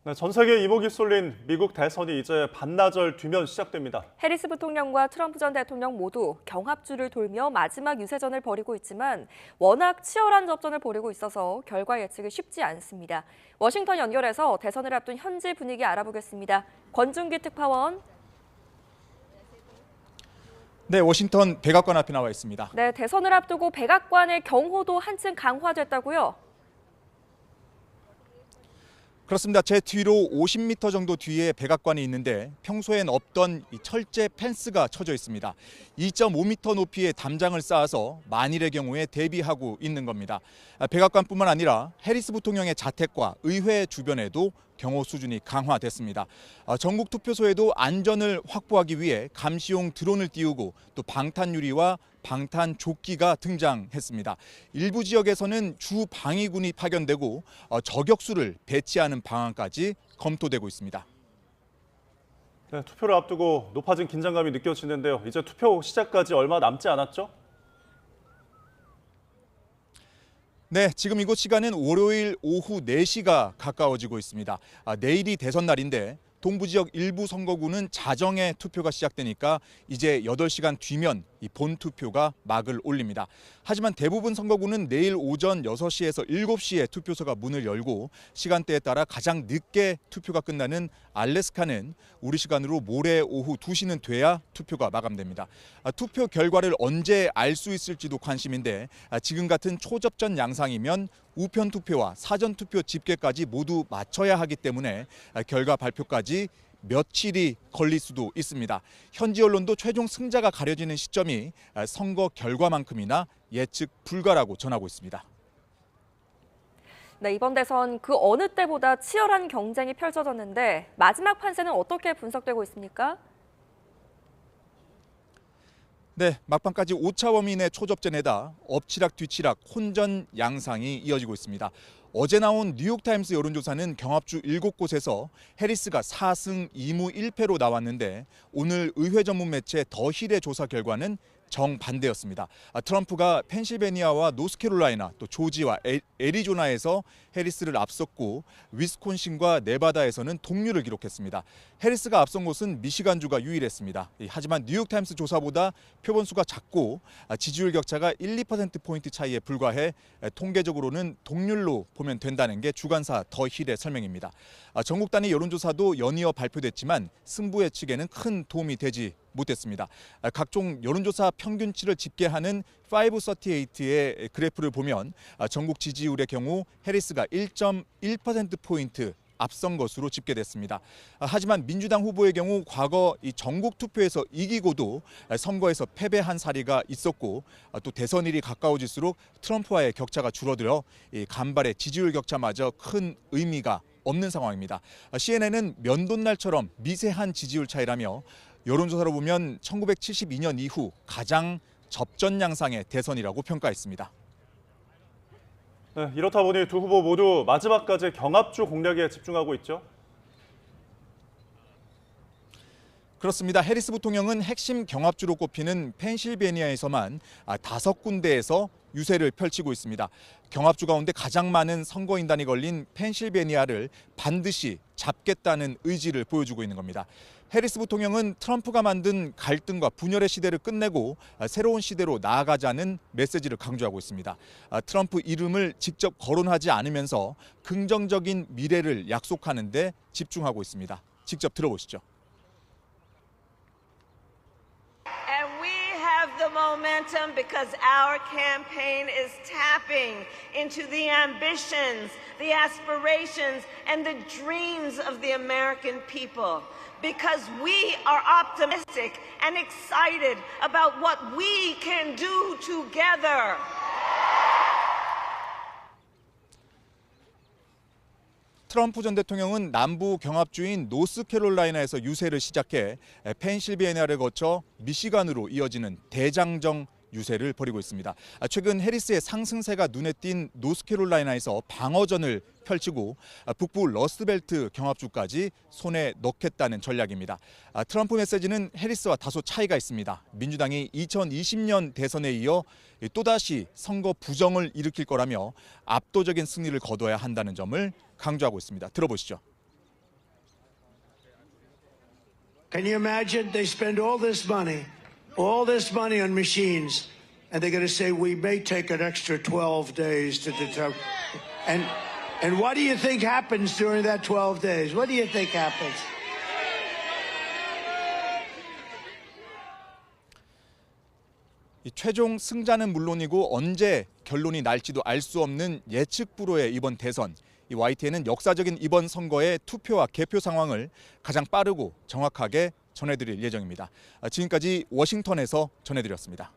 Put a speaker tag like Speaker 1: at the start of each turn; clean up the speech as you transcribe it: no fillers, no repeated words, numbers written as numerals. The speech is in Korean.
Speaker 1: 네, 전 세계 이목이 쏠린 미국 대선이 이제 반나절 뒤면 시작됩니다.
Speaker 2: 해리스 부통령과 트럼프 전 대통령 모두 경합주를 돌며 마지막 유세전을 벌이고 있지만 워낙 치열한 접전을 벌이고 있어서 결과 예측이 쉽지 않습니다. 워싱턴 연결해서 대선을 앞둔 현지 분위기 알아보겠습니다. 권준기 특파원.
Speaker 3: 네, 워싱턴 백악관 앞에 나와 있습니다.
Speaker 2: 네, 대선을 앞두고 백악관의 경호도 한층 강화됐다고요?
Speaker 3: 그렇습니다. 제 뒤로 50m 정도 뒤에 백악관이 있는데 평소엔 없던 이 철제 펜스가 쳐져 있습니다. 2.5m 높이의 담장을 쌓아서 만일의 경우에 대비하고 있는 겁니다. 백악관뿐만 아니라 해리스 부통령의 자택과 의회 주변에도 경호 수준이 강화됐습니다. 전국 투표소에도 안전을 확보하기 위해 감시용 드론을 띄우고 또 방탄 유리와 방탄 조끼가 등장했습니다. 일부 지역에서는 주 방위군이 파견되고 저격수를 배치하는 방안까지 검토되고 있습니다.
Speaker 1: 네, 투표를 앞두고 높아진 긴장감이 느껴지는데요. 이제 투표 시작까지 얼마 남지 않았죠?
Speaker 3: 네, 지금 이곳 시간은 월요일 오후 4시가 가까워지고 있습니다. 내일이 대선 날인데 동부 지역 일부 선거구는 자정에 투표가 시작되니까 이제 8시간 뒤면 이 본 투표가 막을 올립니다. 하지만 대부분 선거구는 내일 오전 6시에서 7시에 투표소가 문을 열고 시간대에 따라 가장 늦게 투표가 끝나는 알래스카는 우리 시간으로 모레 오후 2시는 돼야 투표가 마감됩니다. 투표 결과를 언제 알 수 있을지도 관심인데 지금 같은 초접전 양상이면 우편 투표와 사전 투표 집계까지 모두 마쳐야 하기 때문에 결과 발표까지 며칠이 걸릴 수도 있습니다. 현지 언론도 최종 승자가 가려지는 시점이 선거 결과만큼이나 예측 불가라고 전하고 있습니다.
Speaker 2: 네, 이번 대선 그 어느 때보다 치열한 경쟁이 펼쳐졌는데 마지막 판세는 어떻게 분석되고 있습니까?
Speaker 3: 네, 막판까지 오차범위내 초접전에다 엎치락 뒤치락 혼전 양상이 이어지고 있습니다. 어제 나온 뉴욕타임스 여론조사는 경합주 7곳에서 해리스가 4승 2무 1패로 나왔는데 오늘 의회 전문 매체 더 힐의 조사 결과는 정반대였습니다. 트럼프가 펜실베니아와 노스캐롤라이나 또 조지와 애리조나에서 해리스를 앞섰고 위스콘신과 네바다에서는 동률을 기록했습니다. 해리스가 앞선 곳은 미시간주가 유일했습니다. 하지만 뉴욕타임스 조사보다 표본수가 작고 지지율 격차가 1, 2%포인트 차이에 불과해 통계적으로는 동률로 보면 된다는 게 주간사 더 힐의 설명입니다. 전국 단위 여론조사도 연이어 발표됐지만 승부 예측에는 큰 도움이 되지 못했습니다. 각종 여론조사 평균치를 집계하는 538의 그래프를 보면 전국 지지율의 경우 해리스가 1.1%포인트 앞선 것으로 집계됐습니다. 하지만 민주당 후보의 경우 과거 이 전국 투표에서 이기고도 선거에서 패배한 사례가 있었고 또 대선일이 가까워질수록 트럼프와의 격차가 줄어들어 간발의 지지율 격차마저 큰 의미가 없는 상황입니다. CNN은 면돈날처럼 미세한 지지율 차이라며 여론조사로 보면 1972년 이후 가장 접전 양상의 대선이라고 평가했습니다.
Speaker 1: 네, 이렇다 보니 두 후보 모두 마지막까지 경합주 공략에 집중하고 있죠.
Speaker 3: 그렇습니다. 해리스 부통령은 핵심 경합주로 꼽히는 펜실베니아에서만 5군데에서 유세를 펼치고 있습니다. 경합주 가운데 가장 많은 선거인단이 걸린 펜실베니아를 반드시 잡겠다는 의지를 보여주고 있는 겁니다. 해리스 부통령은 트럼프가 만든 갈등과 분열의 시대를 끝내고 새로운 시대로 나아가자는 메시지를 강조하고 있습니다. 트럼프 이름을 직접 거론하지 않으면서 긍정적인 미래를 약속하는 데 집중하고 있습니다. 직접 들어보시죠.
Speaker 4: The momentum because our campaign is tapping into the ambitions, the aspirations, and the dreams of the American people. Because we are optimistic and excited about what we can do together.
Speaker 3: 트럼프 전 대통령은 남부 경합주인 노스캐롤라이나에서 유세를 시작해 펜실베니아를 거쳐 미시간으로 이어지는 대장정 유세를 벌이고 있습니다. 최근 해리스의 상승세가 눈에 띈 노스캐롤라이나에서 방어전을 펼치고 북부 러스트벨트 경합주까지 손에 넣겠다는 전략입니다. 트럼프 메시지는 해리스와 다소 차이가 있습니다. 민주당이 2020년 대선에 이어 또다시 선거 부정을 일으킬 거라며 압도적인 승리를 거둬야 한다는 점을 강조하고 있습니다. 들어보시죠.
Speaker 5: Can you imagine? They spend all this money on machines, and they're going to say we may take an extra 12 days to determine. And what do you think happens during that 12 days? What do you think happens?
Speaker 3: 이 최종 승자는 물론이고 언제 결론이 날지도 알 수 없는 예측 불허의 이번 대선. 이 YTN은 역사적인 이번 선거의 투표와 개표 상황을 가장 빠르고 정확하게 전해드릴 예정입니다. 지금까지 워싱턴에서 전해드렸습니다.